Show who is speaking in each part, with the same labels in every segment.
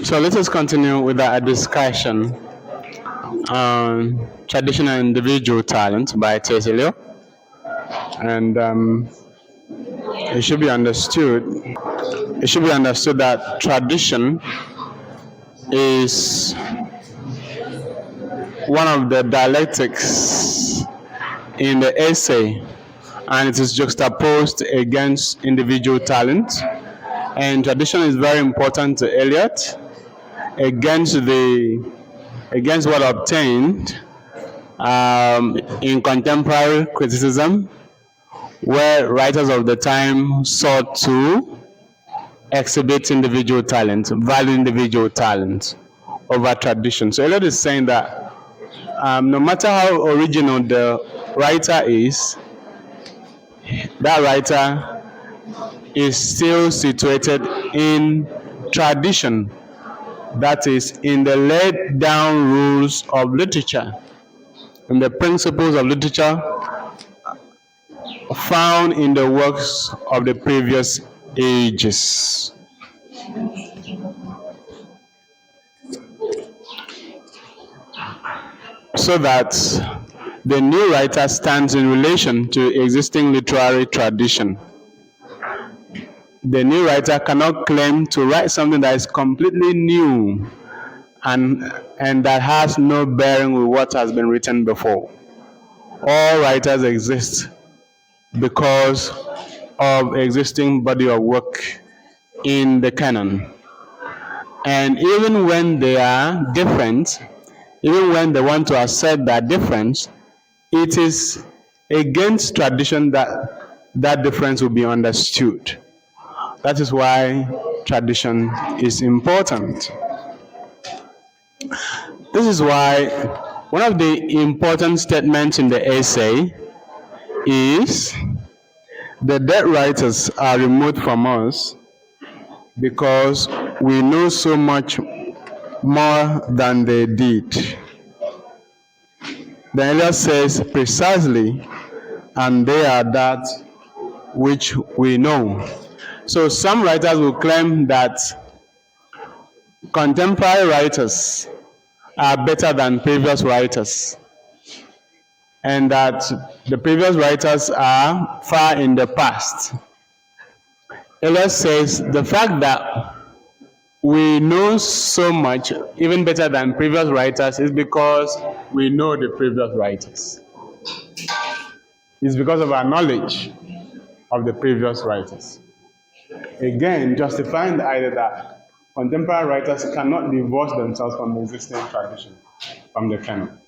Speaker 1: So let us continue with our discussion on traditional individual talent by Tesilio. And it should be understood. It should be understood that tradition is one of the dialectics in the essay, and it is juxtaposed against individual talent. And tradition is very important to Eliot against what obtained in contemporary criticism, where writers of the time sought to exhibit individual talent, value individual talent over tradition. So Eliot is saying that no matter how original the writer is, that writer is still situated in tradition, that is, in the laid down rules of literature, in the principles of literature found in the works of the previous ages. So that the new writer stands in relation to existing literary tradition. The new writer cannot claim to write something that is completely new and that has no bearing with what has been written before. All writers exist because of existing body of work in the canon. And even when they are different, even when they want to assert that difference, it is against tradition that difference will be understood. That is why tradition is important. This is why one of the important statements in the essay is the dead writers are removed from us because we know so much more than they did. Then Eliot says precisely, and they are that which we know. So some writers will claim that contemporary writers are better than previous writers, and that the previous writers are far in the past. Eliot says the fact that we know so much, even better than previous writers, is because we know the previous writers. It's because of our knowledge of the previous writers. Again, justifying the idea that contemporary writers cannot divorce themselves from the existing tradition, from the canon.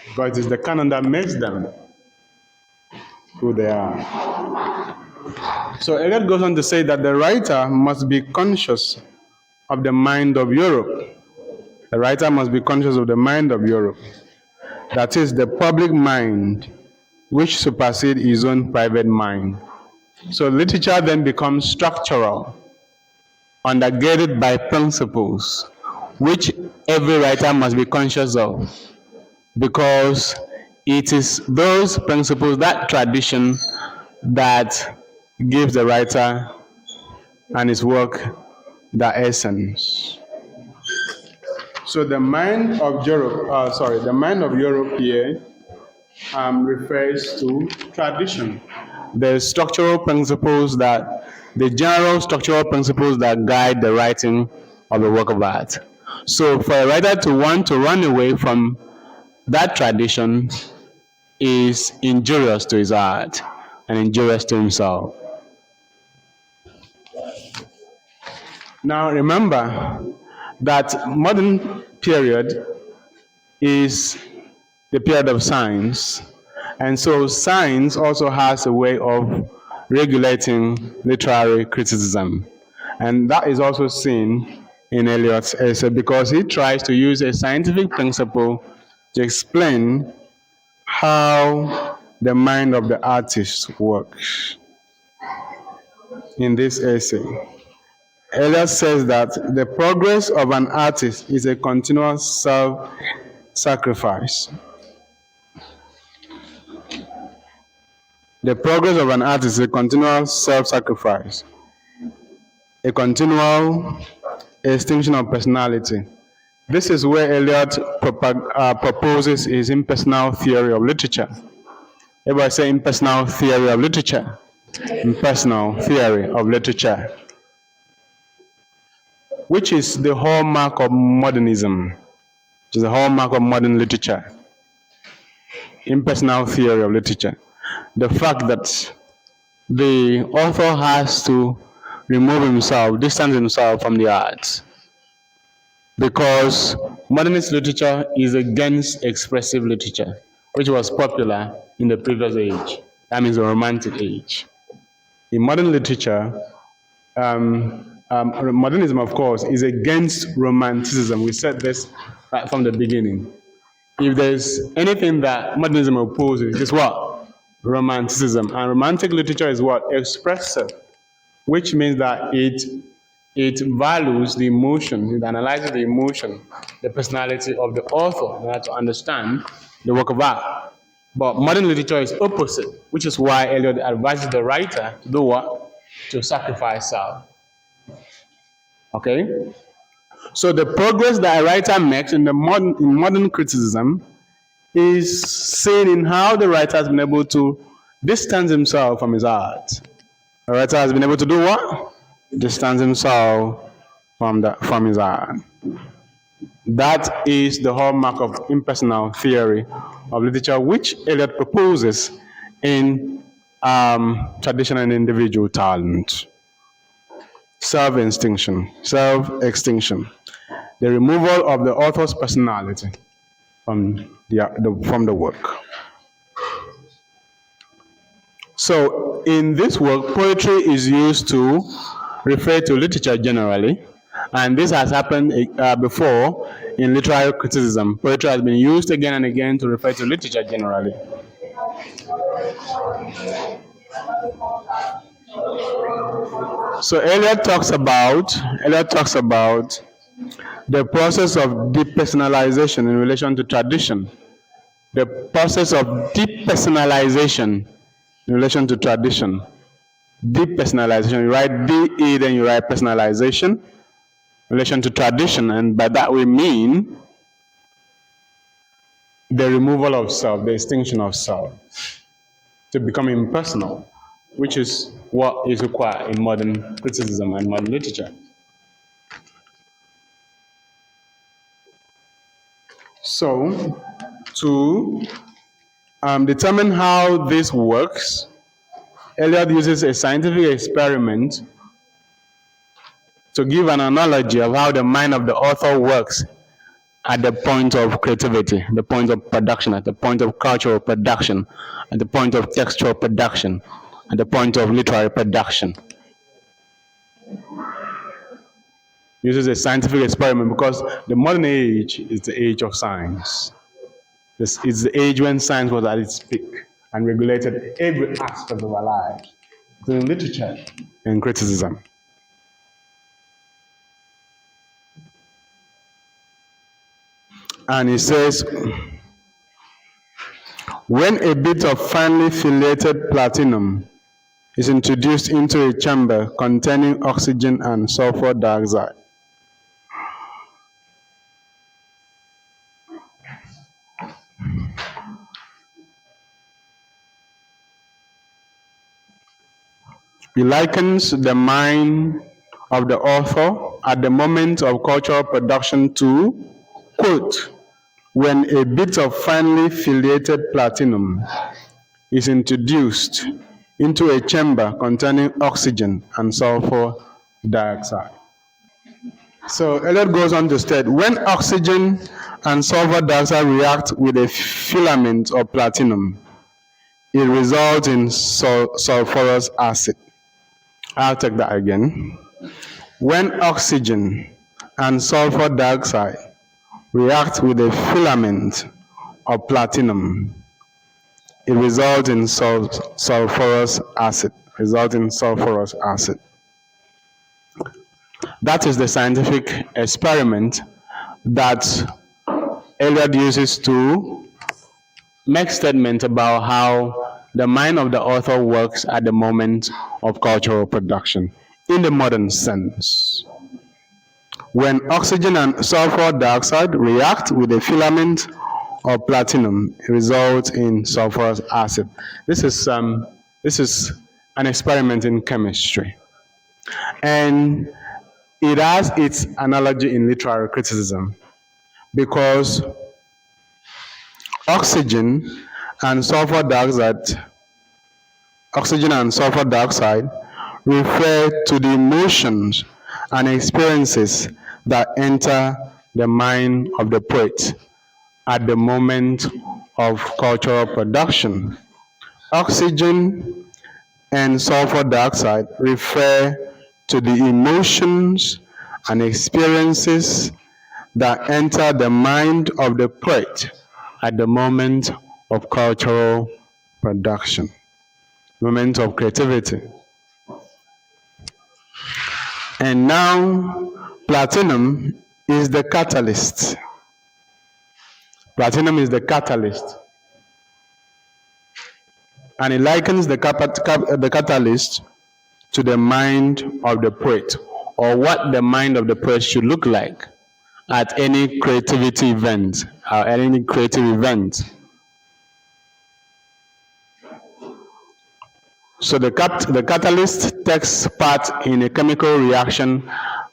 Speaker 1: Because it is the canon that makes them who they are. So Eliot goes on to say that the writer must be conscious of the mind of Europe. The writer must be conscious of the mind of Europe. That is, the public mind, which supersedes his own private mind. So literature then becomes structural, undergirded by principles, which every writer must be conscious of, because it is those principles, that tradition, that gives the writer and his work the essence. So the mind of Europe here refers to tradition. The general structural principles that guide the writing of a work of art. So for a writer to want to run away from that tradition is injurious to his art and injurious to himself. Now remember that modern period is the period of science, and so science also has a way of regulating literary criticism, and that is also seen in Eliot's essay, because he tries to use a scientific principle to explain how the mind of the artist works. In this essay, Eliot says that the progress of an artist is a continual self-sacrifice. The progress of an artist is a continual self-sacrifice, a continual extinction of personality. This is where Eliot proposes his impersonal theory of literature. Everybody say impersonal theory of literature. Impersonal theory of literature, which is the hallmark of modernism, which is the hallmark of modern literature. Impersonal theory of literature. The fact that the author has to remove himself, distance himself from the arts, because modernist literature is against expressive literature, which was popular in the previous age. That means the Romantic age. In modern literature, modernism, of course, is against romanticism. We said this right from the beginning. If there's anything that modernism opposes, it's what? Romanticism. And romantic literature is what? Expressive, which means that it values the emotion, it analyzes the emotion, the personality of the author in order to understand the work of art. But modern literature is opposite, which is why Eliot advises the writer to do what? To sacrifice self. Okay? So the progress that a writer makes in modern criticism is seen in how the writer has been able to distance himself from his art. The writer has been able to do what? Distance himself from his art. That is the hallmark of impersonal theory of literature, which Eliot proposes in Tradition and Individual Talent. Self-extinction. The removal of the author's personality from the work. So in this work, poetry is used to refer to literature generally, and this has happened before in literary criticism. Poetry has been used again and again to refer to literature generally. So Eliot talks about the process of depersonalization in relation to tradition. The process of depersonalization in relation to tradition. Depersonalization. You write D-E, then you write personalization in relation to tradition, and by that we mean the removal of self, the extinction of self, to become impersonal, which is what is required in modern criticism and modern literature. So, to determine how this works, Eliot uses a scientific experiment to give an analogy of how the mind of the author works at the point of creativity, the point of production, at the point of cultural production, at the point of textual production, at the point of literary production. Uses a scientific experiment because the modern age is the age of science. It's the age when science was at its peak and regulated every aspect of our lives, including literature and criticism. And he says, when a bit of finely filiated platinum is introduced into a chamber containing oxygen and sulfur dioxide, he likens the mind of the author at the moment of cultural production to, quote, when a bit of finely filiated platinum is introduced into a chamber containing oxygen and sulfur dioxide. So Eliot goes on to state, when oxygen and sulfur dioxide react with a filament of platinum, it results in sulfurous acid. I'll take that again. When oxygen and sulfur dioxide react with a filament of platinum, it results in sulfurous acid. That is the scientific experiment that Eliot uses to make statement about how the mind of the author works at the moment of cultural production in the modern sense. when oxygen and sulfur dioxide react with a filament of platinum, it results in sulfurous acid. This is an experiment in chemistry, and it has its analogy in literary criticism because oxygen and sulfur dioxide refer to the emotions and experiences that enter the mind of the poet at the moment of cultural production. Oxygen and sulfur dioxide refer to the emotions and experiences that enter the mind of the poet at the moment of cultural production, moment of creativity. And now, platinum is the catalyst. Platinum is the catalyst. And it likens the catalyst to the mind of the poet, or what the mind of the poet should look like at any creativity event, or at any creative event. So the catalyst takes part in a chemical reaction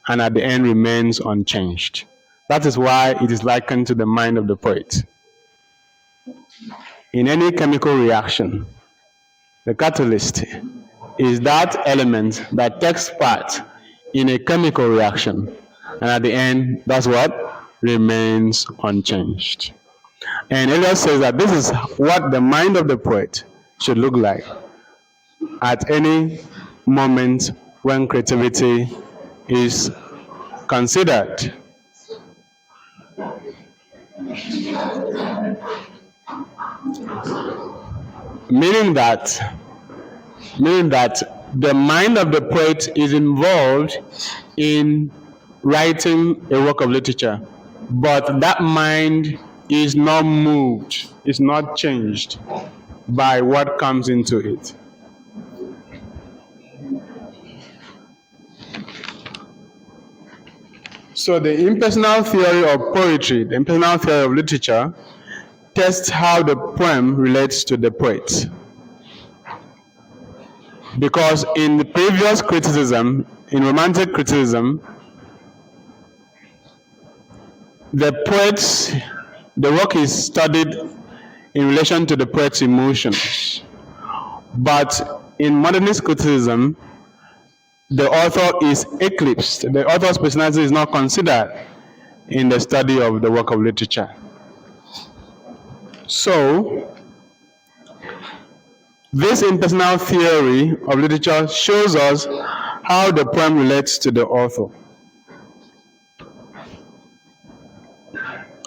Speaker 1: and at the end remains unchanged. That is why it is likened to the mind of the poet. In any chemical reaction, the catalyst is that element that takes part in a chemical reaction, and at the end, that's what remains unchanged. And Eliot says that this is what the mind of the poet should look like at any moment when creativity is considered. Meaning that the mind of the poet is involved in writing a work of literature, but that mind is not moved, is not changed by what comes into it. So the impersonal theory of poetry, the impersonal theory of literature, tests how the poem relates to the poet. Because in the previous criticism, in romantic criticism, the work is studied in relation to the poet's emotions. But in modernist criticism, the author is eclipsed. The author's personality is not considered in the study of the work of literature. So, this impersonal theory of literature shows us how the poem relates to the author.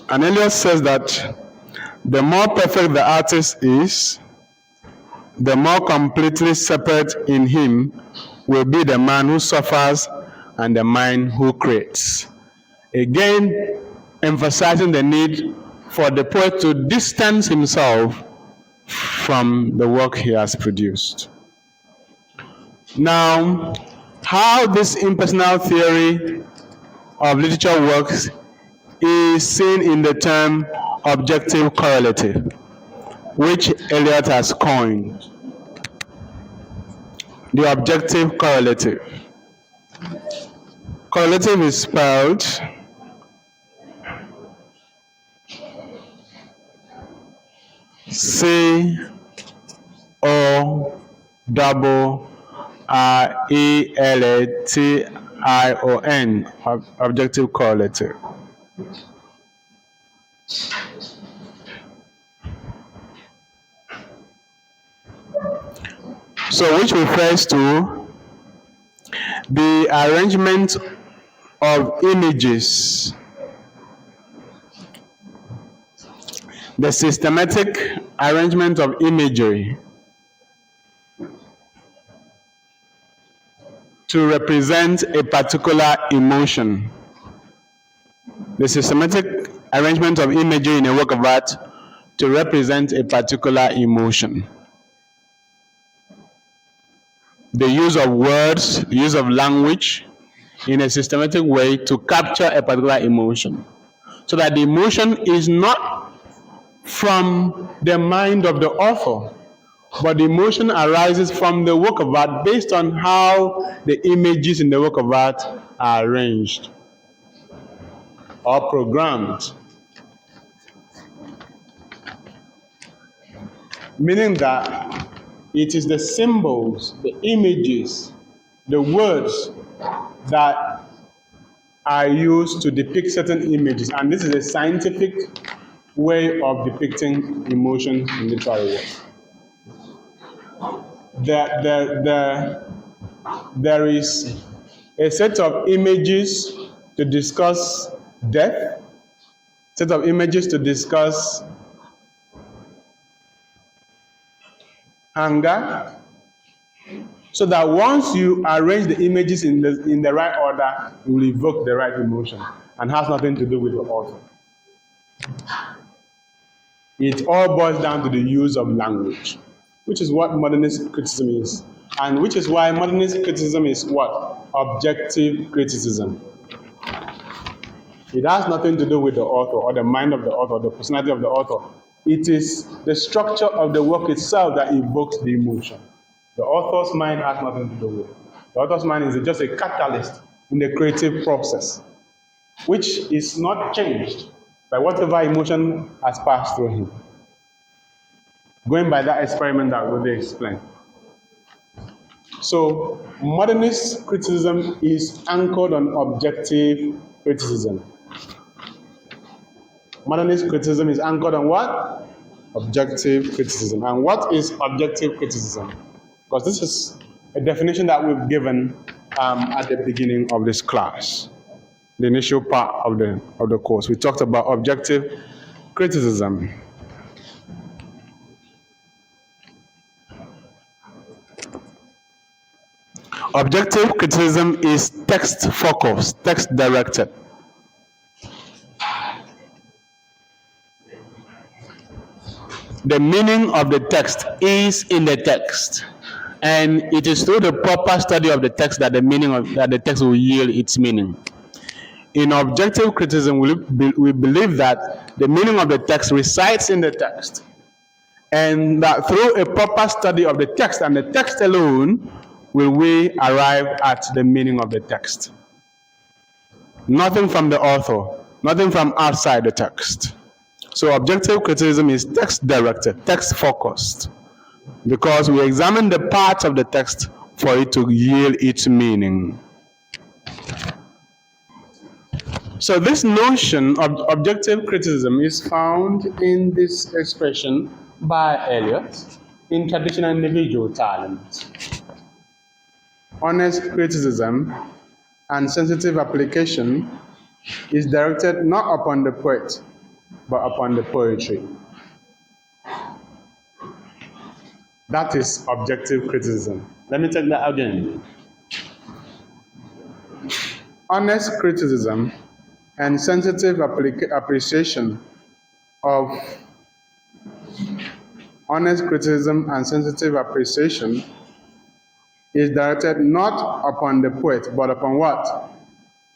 Speaker 1: And Eliot says that the more perfect the artist is, the more completely separate in him will be the man who suffers and the mind who creates. Again, emphasizing the need for the poet to distance himself from the work he has produced. Now, how this impersonal theory of literature works is seen in the term objective correlative, which Eliot has coined. The objective correlative. Correlative is spelled C-O-R-R-E-L-A-T-I-O-N, objective correlative. So which refers to the arrangement of images, the systematic arrangement of imagery to represent a particular emotion. The systematic arrangement of imagery in a work of art to represent a particular emotion. The use of words, the use of language in a systematic way to capture a particular emotion, so that the emotion is not from the mind of the author, but the emotion arises from the work of art based on how the images in the work of art are arranged or programmed. Meaning that it is the symbols, the images, the words that are used to depict certain images. And this is a scientific way of depicting emotions in literary work. There is a set of images to discuss death, set of images to discuss anger, so that once you arrange the images in the right order, you will evoke the right emotion, and has nothing to do with the author. It all boils down to the use of language, which is what modernist criticism is, and which is why modernist criticism is what? Objective criticism. It has nothing to do with the author or the mind of the author, or the personality of the author. It is the structure of the work itself that evokes the emotion. The author's mind has nothing to do with it. The author's mind is just a catalyst in the creative process, which is not changed by whatever emotion has passed through him. Going by that experiment that will be explained. So, modernist criticism is anchored on objective criticism. Modernist criticism is anchored on what? Objective criticism. And what is objective criticism? Because this is a definition that we've given at the beginning of this class, the initial part of the course. We talked about objective criticism. Objective criticism is text-focused, text-directed. The meaning of the text is in the text, and it is through the proper study of the text that the text will yield its meaning. In objective criticism, we believe that the meaning of the text resides in the text, and that through a proper study of the text and the text alone will we arrive at the meaning of the text. Nothing from the author, nothing from outside the text. So objective criticism is text-directed, text-focused, because we examine the parts of the text for it to yield its meaning. So this notion of objective criticism is found in this expression by Eliot in Traditional Individual Talent. Honest criticism and sensitive application is directed not upon the poet, but upon the poetry. That is objective criticism. Let me take that again. Honest criticism and sensitive appreciation of honest criticism and sensitive appreciation is directed not upon the poet, but upon what?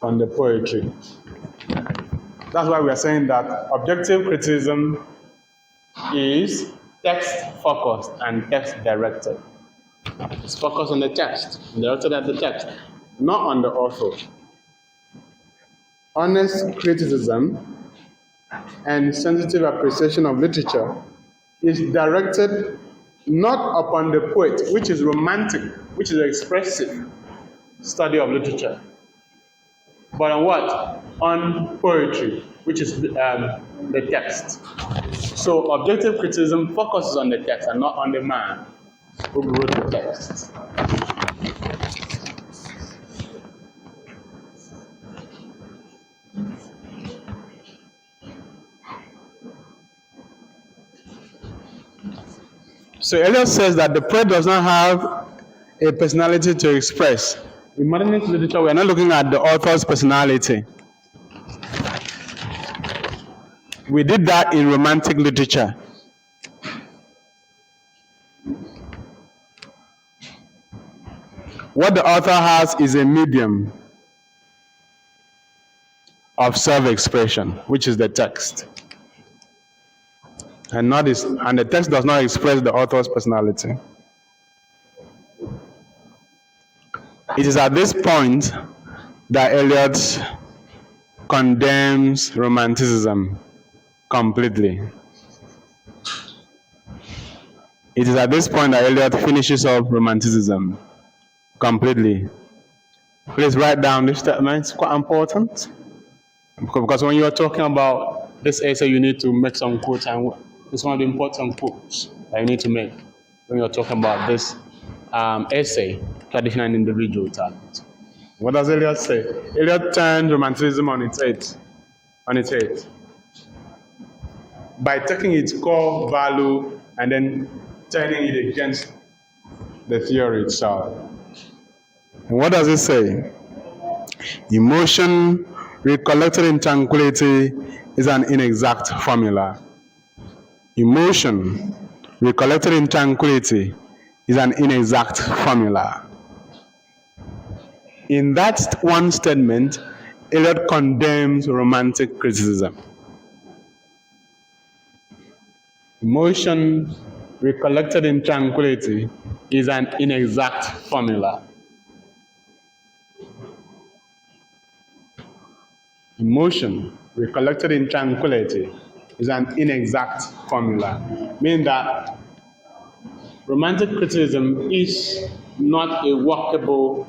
Speaker 1: On the poetry. That's why we are saying that objective criticism is text-focused and text-directed. It's focused on the text, directed at the text, not on the author. Honest criticism and sensitive appreciation of literature is directed not upon the poet, which is romantic, which is expressive study of literature, but on what? On poetry, which is the text. So objective criticism focuses on the text and not on the man who wrote the text. So Eliot says that the poet does not have a personality to express. In modernist literature, we are not looking at the author's personality. We did that in romantic literature. What the author has is a medium. of self-expression, which is the text. And the text does not express the author's personality. It is at this point that Eliot condemns Romanticism completely. It is at this point that Eliot finishes up Romanticism completely. Please write down this statement, it's quite important. Because when you are talking about this essay, you need to make some quotes, and it's one of the important quotes that you need to make when you're talking about this essay, Tradition and Individual Talent. What does Eliot say? Eliot turned Romanticism on its head by taking its core value and then turning it against the theory itself. And what does it say? Emotion recollected in tranquility is an inexact formula. Emotion recollected in tranquility is an inexact formula. In that one statement, Eliot condemns romantic criticism. Emotion recollected in tranquility is an inexact formula. Emotion recollected in tranquility is an inexact formula, meaning that romantic criticism is not a workable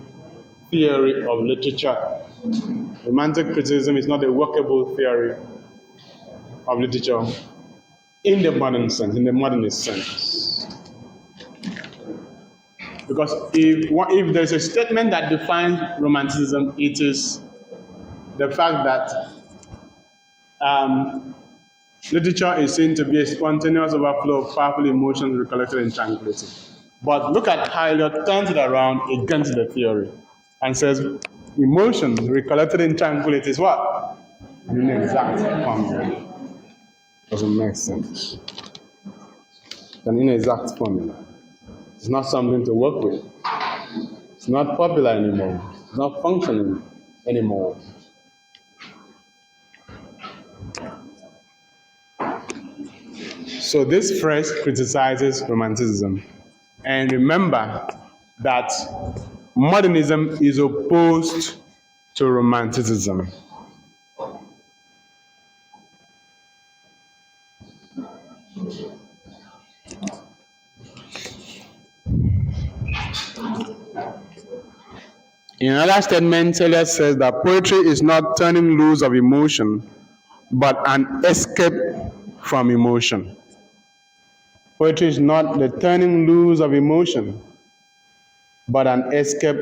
Speaker 1: theory of literature. Romantic criticism is not a workable theory of literature in the modern sense, in the modernist sense. Because if there's a statement that defines Romanticism, it is the fact that literature is seen to be a spontaneous overflow of powerful emotions recollected in tranquility. But look at how Eliot turns it around against the theory and says emotions recollected in tranquility is what? An inexact formula. Doesn't make sense. It's an inexact formula. It's not something to work with. It's not popular anymore. It's not functioning anymore. So this phrase criticizes Romanticism. And remember that modernism is opposed to Romanticism. In another statement, Eliot says that poetry is not turning loose of emotion, but an escape from emotion. Poetry is not the turning loose of emotion, but an escape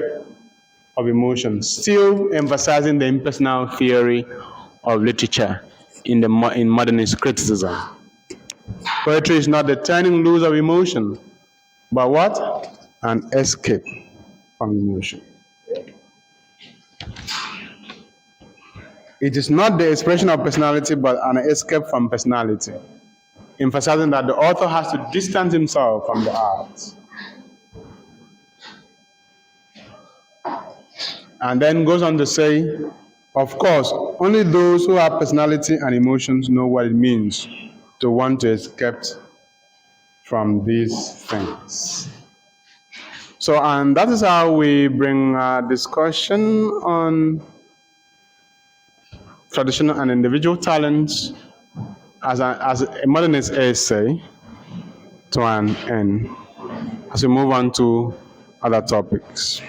Speaker 1: of emotion, still emphasizing the impersonal theory of literature in modernist criticism. Poetry is not the turning loose of emotion, but what? An escape from emotion. It is not the expression of personality, but an escape from personality, emphasizing that the author has to distance himself from the art. And then goes on to say, of course, only those who have personality and emotions know what it means to want to escape from these things. So, and that is how we bring a discussion on traditional and individual talents as a modernist essay to an end, as we move on to other topics.